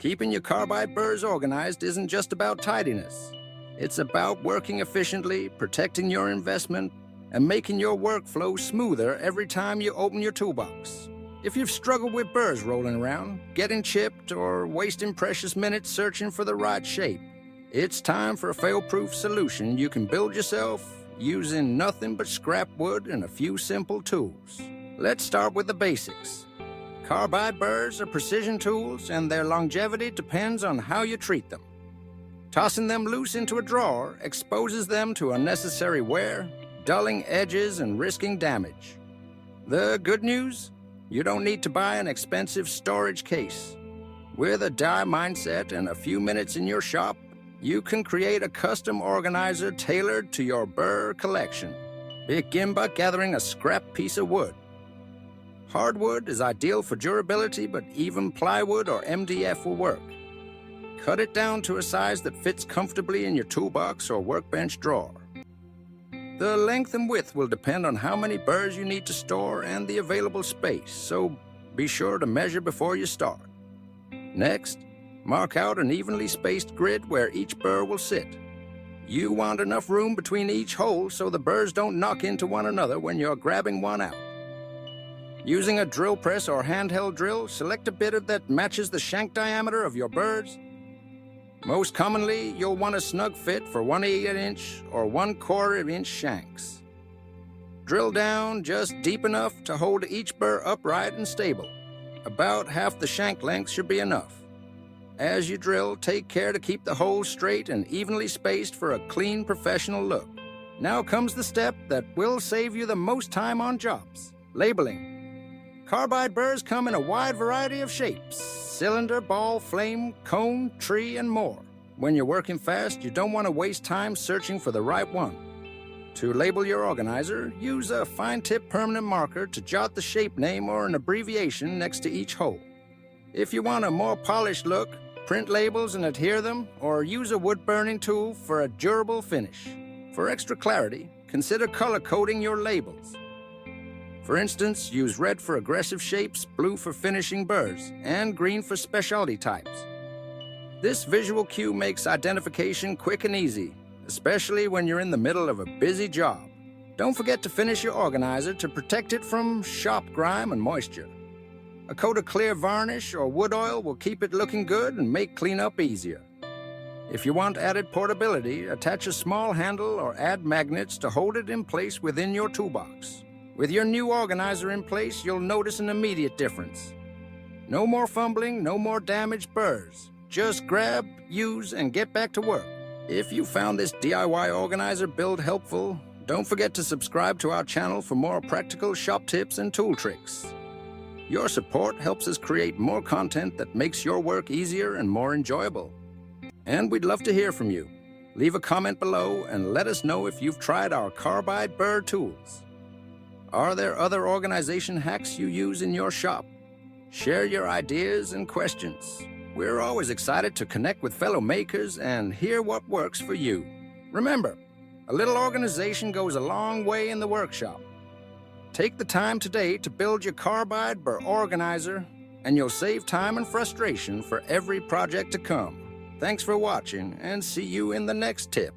Keeping your carbide burrs organized isn't just about tidiness. It's about working efficiently, protecting your investment, and making your workflow smoother every time you open your toolbox. If you've struggled with burrs rolling around, getting chipped, or wasting precious minutes searching for the right shape, it's time for a fail-proof solution you can build yourself using nothing but scrap wood and a few simple tools. Let's start with the basics. Carbide burrs are precision tools, and their longevity depends on how you treat them. Tossing them loose into a drawer exposes them to unnecessary wear, dulling edges and risking damage. The good news? You don't need to buy an expensive storage case. With a die mindset and a few minutes in your shop, you can create a custom organizer tailored to your burr collection. Begin by gathering a scrap piece of wood. Hardwood is ideal for durability, but even plywood or MDF will work. Cut it down to a size that fits comfortably in your toolbox or workbench drawer. The length and width will depend on how many burrs you need to store and the available space, so be sure to measure before you start. Next, mark out an evenly spaced grid where each burr will sit. You want enough room between each hole so the burrs don't knock into one another when you're grabbing one out. Using a drill press or handheld drill, select a bit that matches the shank diameter of your burrs. Most commonly, you'll want a snug fit for 1/8" or 1/4" shanks. Drill down just deep enough to hold each burr upright and stable. About half the shank length should be enough. As you drill, take care to keep the holes straight and evenly spaced for a clean, professional look. Now comes the step that will save you the most time on jobs: labeling. Carbide burrs come in a wide variety of shapes: cylinder, ball, flame, cone, tree, and more. When you're working fast, you don't want to waste time searching for the right one. To label your organizer, use a fine-tip permanent marker to jot the shape name or an abbreviation next to each hole. If you want a more polished look, print labels and adhere them, or use a wood-burning tool for a durable finish. For extra clarity, consider color-coding your labels. For instance, use red for aggressive shapes, blue for finishing burrs, and green for specialty types. This visual cue makes identification quick and easy, especially when you're in the middle of a busy job. Don't forget to finish your organizer to protect it from shop grime and moisture. A coat of clear varnish or wood oil will keep it looking good and make cleanup easier. If you want added portability, attach a small handle or add magnets to hold it in place within your toolbox. With your new organizer in place, you'll notice an immediate difference. No more fumbling, no more damaged burrs. Just grab, use, and get back to work. If you found this DIY organizer build helpful, don't forget to subscribe to our channel for more practical shop tips and tool tricks. Your support helps us create more content that makes your work easier and more enjoyable. And we'd love to hear from you. Leave a comment below and let us know if you've tried our Carbide burr tools. Are there other organization hacks you use in your shop? Share your ideas and questions. We're always excited to connect with fellow makers and hear what works for you. Remember, a little organization goes a long way in the workshop. Take the time today to build your Carbide burr organizer, and you'll save time and frustration for every project to come. Thanks for watching, and see you in the next tip.